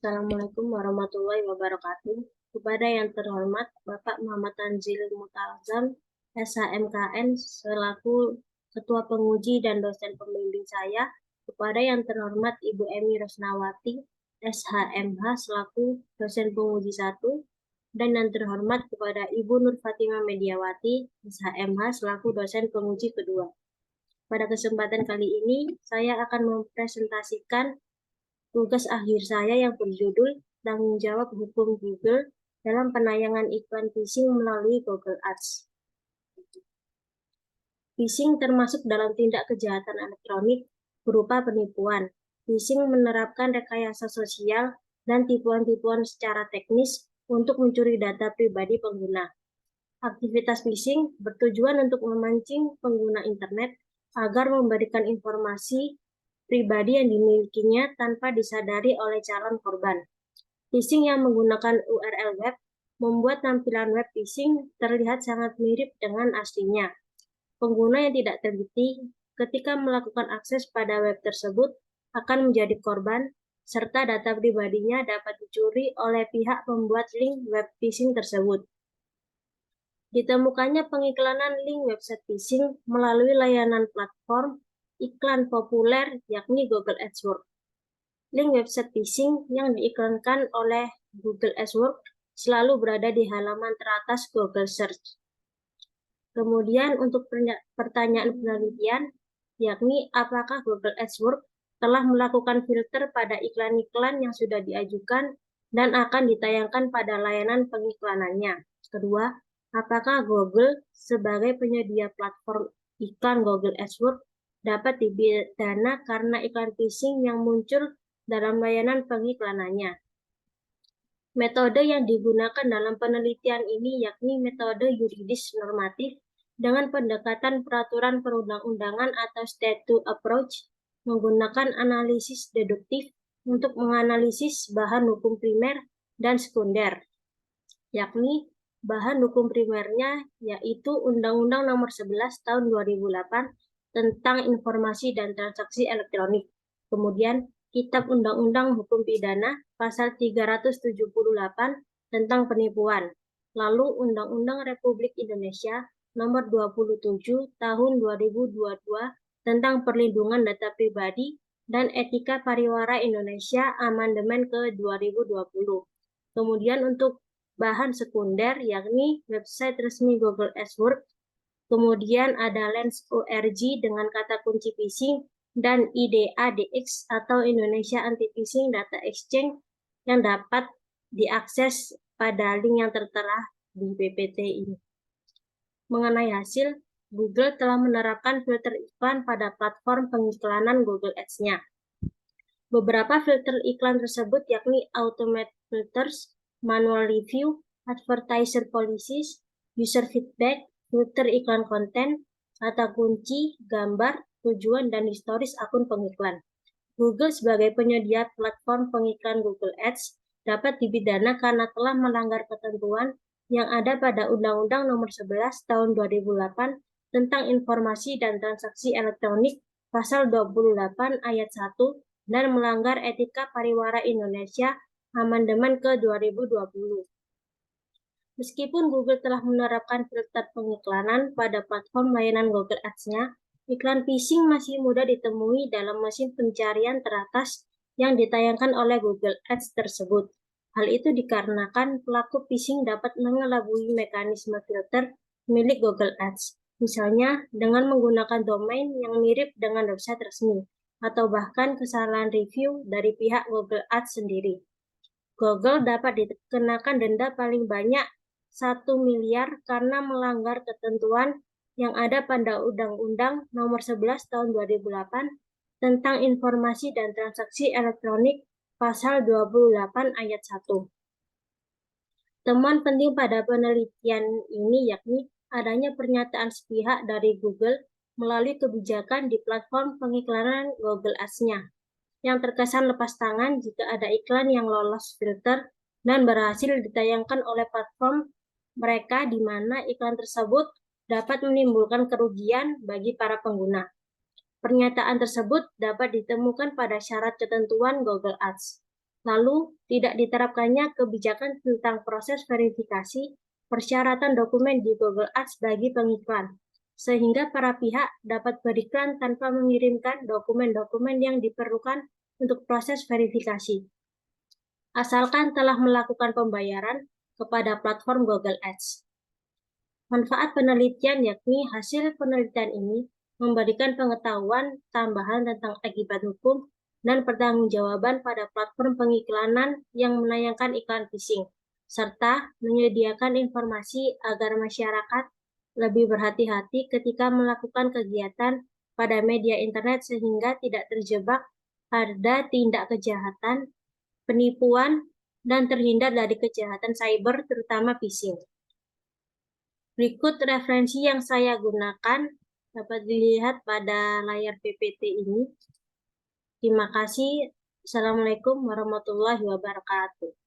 Assalamualaikum warahmatullahi wabarakatuh. Kepada yang terhormat Bapak Muhammad Tanzil Mutalzam, SHMKN, selaku Ketua Penguji dan dosen pembimbing saya. Kepada yang terhormat Ibu Emi Rosnawati, SHMH, selaku dosen penguji 1. Dan yang terhormat kepada Ibu Nur Fatimah Mediawati, SHMH, selaku dosen penguji kedua. Pada kesempatan kali ini, saya akan mempresentasikan tugas akhir saya yang berjudul Tanggung Jawab Hukum Google dalam penayangan iklan phishing melalui Google Ads. Phishing termasuk dalam tindak kejahatan elektronik berupa penipuan. Phishing menerapkan rekayasa sosial dan tipuan-tipuan secara teknis untuk mencuri data pribadi pengguna. Aktivitas phishing bertujuan untuk memancing pengguna internet agar memberikan informasi pribadi yang dimilikinya tanpa disadari oleh calon korban. Phishing yang menggunakan URL web membuat tampilan web phishing terlihat sangat mirip dengan aslinya. Pengguna yang tidak teliti ketika melakukan akses pada web tersebut akan menjadi korban, serta data pribadinya dapat dicuri oleh pihak pembuat link web phishing tersebut. Ditemukannya pengiklanan link website phishing melalui layanan platform iklan populer yakni Google AdWords. Link website phishing yang diiklankan oleh Google AdWords selalu berada di halaman teratas Google Search. Kemudian untuk pertanyaan penelitian, yakni apakah Google AdWords telah melakukan filter pada iklan-iklan yang sudah diajukan dan akan ditayangkan pada layanan pengiklanannya. Kedua, apakah Google sebagai penyedia platform iklan Google AdWords dapat dipidana karena iklan phishing yang muncul dalam layanan pengiklanannya. Metode yang digunakan dalam penelitian ini yakni metode yuridis normatif dengan pendekatan peraturan perundang-undangan atau statute approach menggunakan analisis deduktif untuk menganalisis bahan hukum primer dan sekunder, yakni bahan hukum primernya yaitu Undang-Undang Nomor 11 Tahun 2008 tentang Informasi dan Transaksi Elektronik. Kemudian Kitab Undang-Undang Hukum Pidana Pasal 378 tentang penipuan. Lalu Undang-Undang Republik Indonesia Nomor 27 Tahun 2022 tentang Perlindungan Data Pribadi dan Etika Pariwara Indonesia Amandemen ke 2020. Kemudian untuk bahan sekunder yakni website resmi Google AdWords, kemudian ada Lens.org dengan kata kunci phishing dan IDADX atau Indonesia Anti-Phishing Data Exchange yang dapat diakses pada link yang tertera di PPT ini. Mengenai hasil, Google telah menerapkan filter iklan pada platform pengiklanan Google Ads-nya. Beberapa filter iklan tersebut yakni Automated Filters, Manual Review, Advertiser Policies, User Feedback, filter iklan konten, kata kunci, gambar, tujuan, dan historis akun pengiklan. Google sebagai penyedia platform pengiklan Google Ads dapat dipidana karena telah melanggar ketentuan yang ada pada Undang-Undang Nomor 11 Tahun 2008 tentang Informasi dan Transaksi Elektronik Pasal 28 Ayat 1 dan melanggar Etika Pariwara Indonesia Amandemen ke 2020. Meskipun Google telah menerapkan filter pengiklanan pada platform layanan Google Ads-nya, iklan phishing masih mudah ditemui dalam mesin pencarian teratas yang ditayangkan oleh Google Ads tersebut. Hal itu dikarenakan pelaku phishing dapat mengelabui mekanisme filter milik Google Ads, misalnya dengan menggunakan domain yang mirip dengan website resmi, atau bahkan kesalahan review dari pihak Google Ads sendiri. Google dapat dikenakan denda paling banyak 1 miliar karena melanggar ketentuan yang ada pada Undang-Undang Nomor 11 Tahun 2008 tentang Informasi dan Transaksi Elektronik Pasal 28 Ayat 1. Temuan penting pada penelitian ini yakni adanya pernyataan sepihak dari Google melalui kebijakan di platform pengiklanan Google Ads-nya, yang terkesan lepas tangan jika ada iklan yang lolos filter dan berhasil ditayangkan oleh platform mereka di mana iklan tersebut dapat menimbulkan kerugian bagi para pengguna. Pernyataan tersebut dapat ditemukan pada syarat ketentuan Google Ads. Lalu, tidak diterapkannya kebijakan tentang proses verifikasi persyaratan dokumen di Google Ads bagi pengiklan, sehingga para pihak dapat beriklan tanpa mengirimkan dokumen-dokumen yang diperlukan untuk proses verifikasi, asalkan telah melakukan pembayaran kepada platform Google Ads. Manfaat penelitian yakni hasil penelitian ini memberikan pengetahuan tambahan tentang akibat hukum dan pertanggungjawaban pada platform pengiklanan yang menayangkan iklan phishing, serta menyediakan informasi agar masyarakat lebih berhati-hati ketika melakukan kegiatan pada media internet sehingga tidak terjebak pada tindak kejahatan, penipuan, dan terhindar dari kejahatan cyber terutama phishing. Berikut referensi yang saya gunakan dapat dilihat pada layar PPT ini. Terima kasih. Assalamualaikum warahmatullahi wabarakatuh.